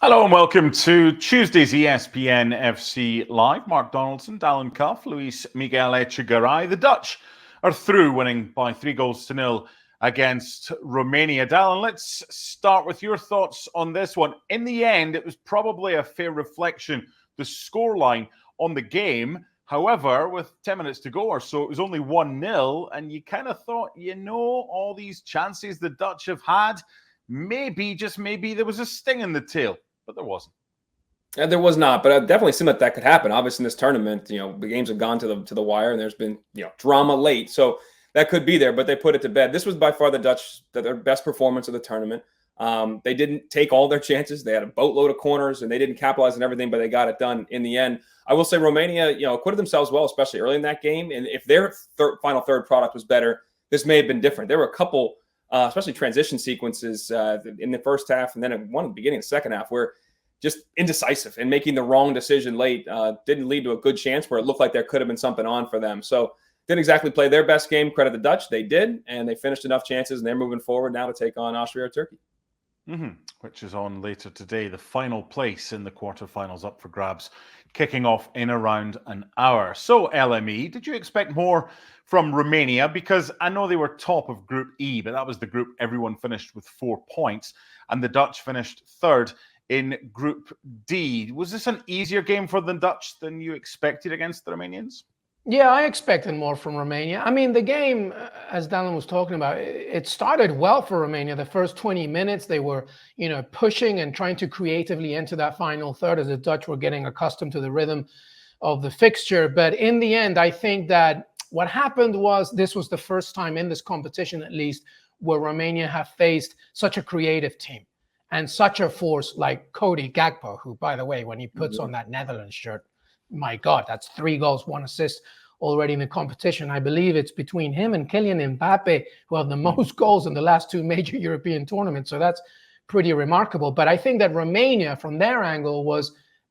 Hello and welcome to Tuesday's ESPN FC Live. Mark Donaldson, Dallin Cuff, Luis Miguel Echegaray. The Dutch are through, winning by 3-0 against Romania. Dallin, let's start with your thoughts on this one. In the end, it was probably a fair reflection, the scoreline on the game. However, with 10 minutes to go or so, it was only 1-0, and you kind of thought, all these chances the Dutch have had, maybe, just maybe, there was a sting in the tail. But there wasn't. And there was not, but it definitely seemed like that could happen. Obviously, in this tournament, the games have gone to the wire, and there's been drama late, so that could be there. But they put it to bed. This was by far their best performance of the tournament. They didn't take all their chances. They had a boatload of corners, and they didn't capitalize on everything, but they got it done in the end. I will say Romania, acquitted themselves well, especially early in that game. And if their final third product was better, this may have been different. There were a couple. Especially transition sequences in the first half, and then one at the beginning of the second half, where just indecisive and making the wrong decision late didn't lead to a good chance where it looked like there could have been something on for them. So didn't exactly play their best game. Credit the Dutch, they did, and they finished enough chances, and they're moving forward now to take on Austria or Turkey. Which is on later today. The final place in the quarterfinals up for grabs, kicking off in around an hour. So, LME, did you expect more from Romania? Because I know they were top of Group E, but that was the group everyone finished with 4 points, and the Dutch finished third in Group D. Was this an easier game for the Dutch than you expected against the Romanians? Yeah, I expected more from Romania. I mean, the game, as Dallin was talking about, it started well for Romania. The first 20 minutes, they were, pushing and trying to creatively enter that final third as the Dutch were getting accustomed to the rhythm of the fixture. But in the end, I think that what happened was this was the first time in this competition, at least, where Romania have faced such a creative team and such a force like Cody Gakpo, who, by the way, when he puts on that Netherlands shirt, my God, that's 3 goals, 1 assist already in the competition. I believe it's between him and Kylian Mbappe, who have the most goals in the last 2 major European tournaments. So that's pretty remarkable. But I think that Romania, from their angle,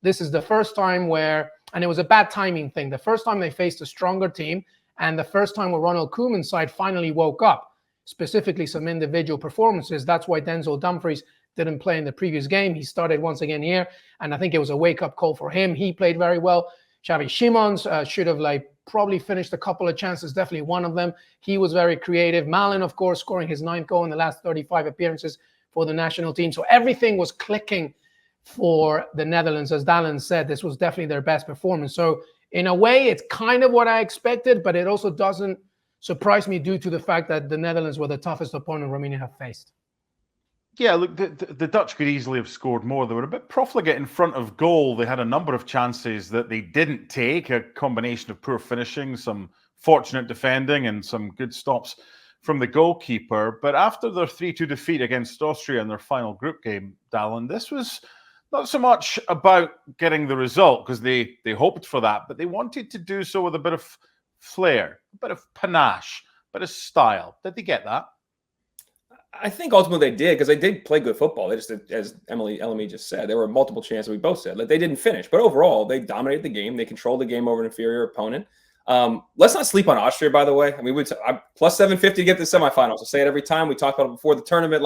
this is the first time where, and it was a bad timing thing, the first time they faced a stronger team, and the first time where Ronald Koeman's side finally woke up, specifically some individual performances. That's why Denzel Dumfries didn't play in the previous game. He started once again here, and I think it was a wake-up call for him. He played very well. Xavi Simons should have probably finished a couple of chances, definitely one of them. He was very creative. Malen, of course, scoring his 9th goal in the last 35 appearances for the national team. So everything was clicking for the Netherlands. As Dallin said, this was definitely their best performance. So in a way, it's kind of what I expected, but it also doesn't surprise me due to the fact that the Netherlands were the toughest opponent Romania have faced. Yeah, look, the Dutch could easily have scored more. They were a bit profligate in front of goal. They had a number of chances that they didn't take, a combination of poor finishing, some fortunate defending, and some good stops from the goalkeeper. But after their 3-2 defeat against Austria in their final group game, Dallin, this was not so much about getting the result, because they hoped for that, but they wanted to do so with a bit of flair, a bit of panache, a bit of style. Did they get that? I think ultimately they did, because they did play good football. They just, as LME just said, there were multiple chances we both said. They didn't finish. But overall, they dominated the game. They controlled the game over an inferior opponent. Let's not sleep on Austria, by the way. I mean, I'm plus 750 to get to the semifinals. I say it every time. We talked about it before the tournament.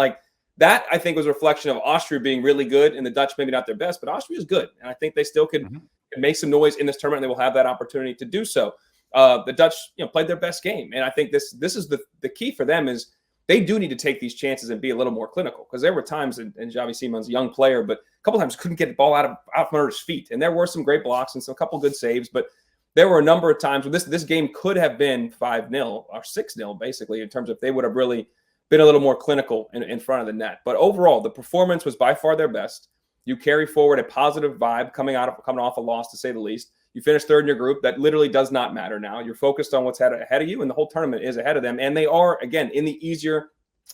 That, I think, was a reflection of Austria being really good, and the Dutch maybe not their best, but Austria is good. And I think they still could make some noise in this tournament, and they will have that opportunity to do so. The Dutch played their best game. And I think this is the key for them is they do need to take these chances and be a little more clinical, because there were times, and Xavi Simon's a young player, but a couple times couldn't get the ball out from under his feet. And there were some great blocks and a couple good saves, but there were a number of times where this game could have been 5-0 or 6-0, basically, in terms of if they would have really been a little more clinical in front of the net. But overall, the performance was by far their best. You carry forward a positive vibe coming off a loss, to say the least. You finished third in your group. That literally does not matter now. You're focused on what's ahead of you, and the whole tournament is ahead of them. And they are, again, in the easier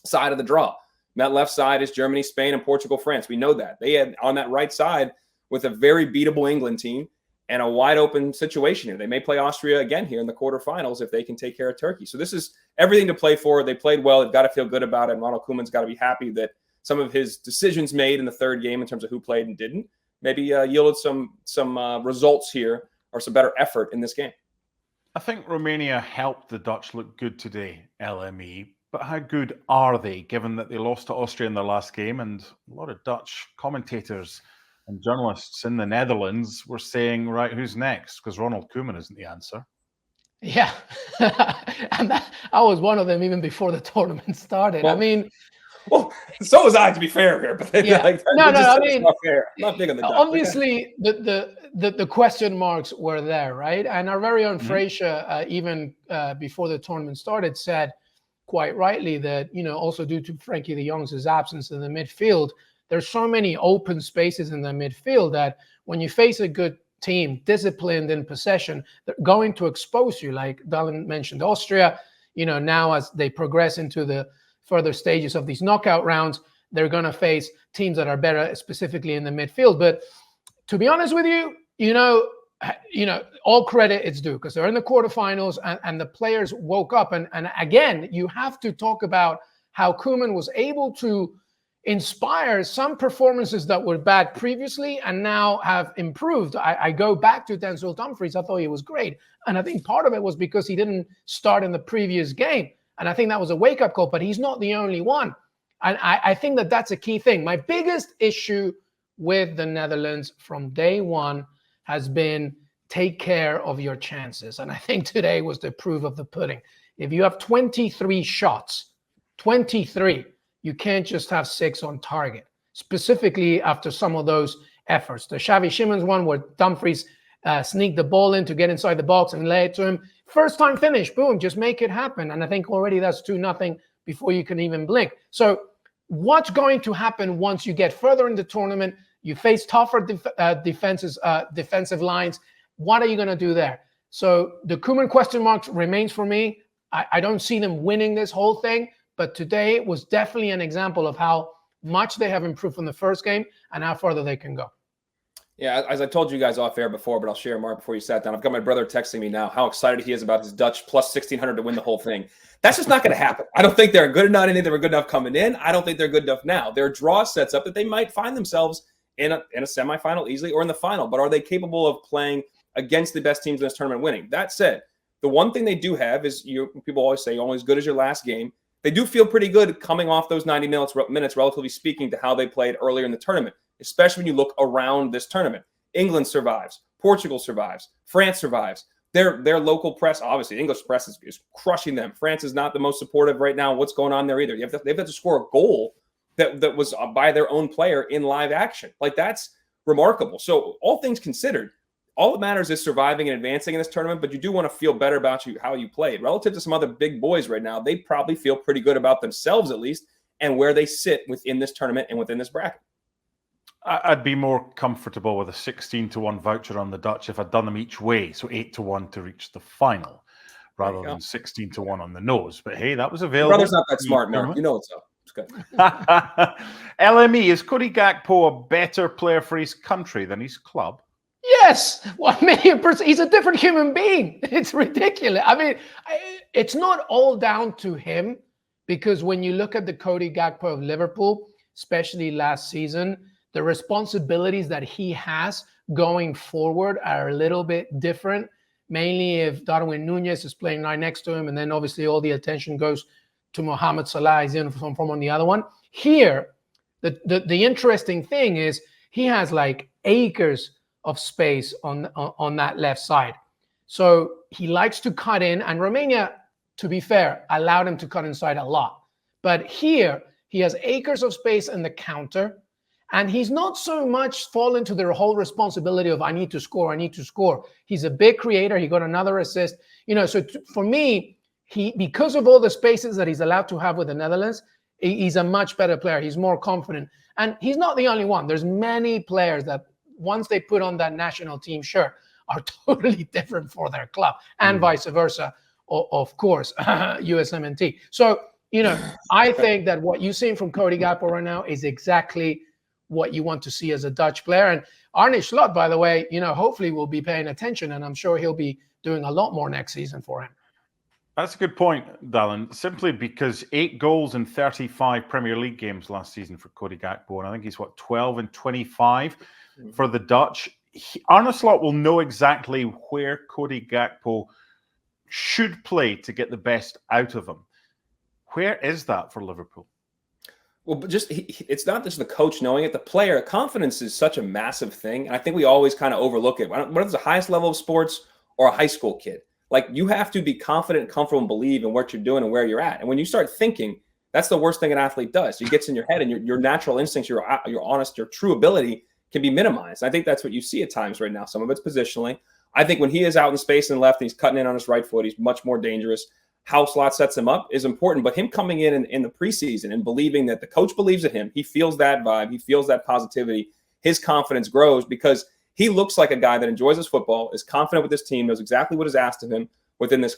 side of the draw. And that left side is Germany, Spain, and Portugal, France. We know that. They had on that right side with a very beatable England team and a wide open situation here. They may play Austria again here in the quarterfinals if they can take care of Turkey. So this is everything to play for. They played well. They've got to feel good about it. And Ronald Koeman's got to be happy that some of his decisions made in the third game in terms of who played and didn't maybe yielded some results here, or some better effort in this game. I think Romania helped the Dutch look good today, LME. But how good are they, given that they lost to Austria in their last game? And a lot of Dutch commentators And journalists in the Netherlands were saying, right, who's next? Because Ronald Koeman isn't the answer. Yeah. And I was one of them even before the tournament started. Well, I mean, well, so was I, to be fair here, but yeah. like, No, I mean, it's not fair. I'm not big on the Dutch. Obviously, the question marks were there, right? And our very own Fraser, even before the tournament started, said quite rightly that, also due to Frankie de Jong's absence in the midfield, there's so many open spaces in the midfield that when you face a good team, disciplined in possession, they're going to expose you. Like Dallin mentioned, Austria, now as they progress into the further stages of these knockout rounds, they're going to face teams that are better, specifically in the midfield. But to be honest with you, all credit is due because they're in the quarterfinals and the players woke up. And again, you have to talk about how Koeman was able to inspire some performances that were bad previously and now have improved. I go back to Denzel Dumfries. I thought he was great. And I think part of it was because he didn't start in the previous game. And I think that was a wake-up call, but he's not the only one. And I think that that's a key thing. My biggest issue with the Netherlands from day one has been take care of your chances. And I think today was the proof of the pudding. If you have 23 shots, 23, you can't just have 6 on target, specifically after some of those efforts. The Xavi Simons one where Dumfries sneaked the ball in to get inside the box and lay it to him. First time finish, boom, just make it happen. And I think already that's 2-0 before you can even blink. So what's going to happen once you get further in the tournament? You face tougher defensive lines. What are you going to do there? So the Koeman question mark remains for me. I don't see them winning this whole thing, but today was definitely an example of how much they have improved from the first game and how further they can go. Yeah, as I told you guys off air before, but I'll share, Mark, before you sat down. I've got my brother texting me now how excited he is about his Dutch plus 1,600 to win the whole thing. That's just not going to happen. I don't think they're good enough. I didn't think they were good enough coming in. I don't think they're good enough now. Their draw sets up that they might find themselves in a semifinal easily or in the final. But are they capable of playing against the best teams in this tournament winning? That said, the one thing they do have is people always say, only as good as your last game. They do feel pretty good coming off those 90 minutes, relatively speaking, to how they played earlier in the tournament, especially when you look around this tournament. England survives. Portugal survives. France survives. Their local press, obviously, the English press is crushing them. France is not the most supportive right now. What's going on there either? They've had to score a goal that was by their own player in live action. Like, that's remarkable. So all things considered, all that matters is surviving and advancing in this tournament, but you do want to feel better about how you played. Relative to some other big boys right now, they probably feel pretty good about themselves at least and where they sit within this tournament and within this bracket. I'd be more comfortable with a 16-1 voucher on the Dutch if I'd done them each way, so 8-1 to reach the final, rather than 16-1 on the nose. But hey, that was available. Your brother's not that smart, Mark. You know what's up. It's good. LME, is Cody Gakpo a better player for his country than his club? Yes, 1,000,000%. He's a different human being. It's ridiculous. I mean, it's not all down to him, because when you look at the Cody Gakpo of Liverpool, especially last season, the responsibilities that he has going forward are a little bit different, mainly if Darwin Núñez is playing right next to him, and then obviously all the attention goes to Mohamed Salah's uniform from on the other one. Here, the interesting thing is he has like acres of space on that left side. So he likes to cut in, and Romania, to be fair, allowed him to cut inside a lot. But here, he has acres of space in the counter, and he's not so much fallen to the whole responsibility of I need to score. He's a big creator. He got another assist. So for me, because of all the spaces that he's allowed to have with the Netherlands, he's a much better player. He's more confident. And he's not the only one. There's many players that once they put on that national team shirt are totally different for their club, and vice versa, of course, USMNT. So, I think that what you're seeing from Cody Gakpo right now is exactly what you want to see as a Dutch player. And Arne Slot, by the way, hopefully will be paying attention, and I'm sure he'll be doing a lot more next season for him. That's a good point, Dallin. Simply because 8 goals in 35 Premier League games last season for Cody Gakpo, and I think he's 12 and 25 for the Dutch. Arne Slot will know exactly where Cody Gakpo should play to get the best out of him. Where is that for Liverpool? Well, but just it's not just the coach knowing it. The player confidence is such a massive thing, and I think we always kind of overlook it. Whether it's the highest level of sports or a high school kid, like you have to be confident and comfortable and believe in what you're doing and where you're at. And when you start thinking, that's the worst thing an athlete does. It gets in your head, and your natural instincts, your honest, your true ability can be minimized. I think that's what you see at times right now. Some of it's positionally. I think when he is out in space and left, and he's cutting in on his right foot, he's much more dangerous. How slot sets him up is important, but him coming in the preseason and believing that the coach believes in him, he feels that vibe, he feels that positivity, his confidence grows because he looks like a guy that enjoys his football, is confident with his team, knows exactly what is asked of him within this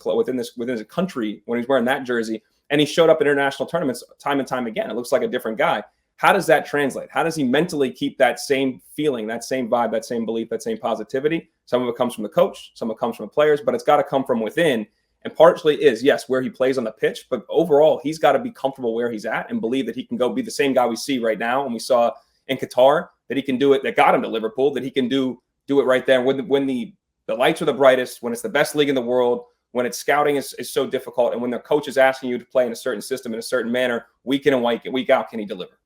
country when he's wearing that jersey, and he showed up at international tournaments time and time again. It looks like a different guy. How does that translate? How does he mentally keep that same feeling, that same vibe, that same belief, that same positivity? Some of it comes from the coach, some of it comes from the players, but it's got to come from within. And partially is, yes, where he plays on the pitch, but overall, he's got to be comfortable where he's at and believe that he can go be the same guy we see right now. And we saw in Qatar that he can do it, that got him to Liverpool, that he can do it right there. When the lights are the brightest, when it's the best league in the world, when it's scouting is so difficult, and when the coach is asking you to play in a certain system, in a certain manner, week in and week out, can he deliver?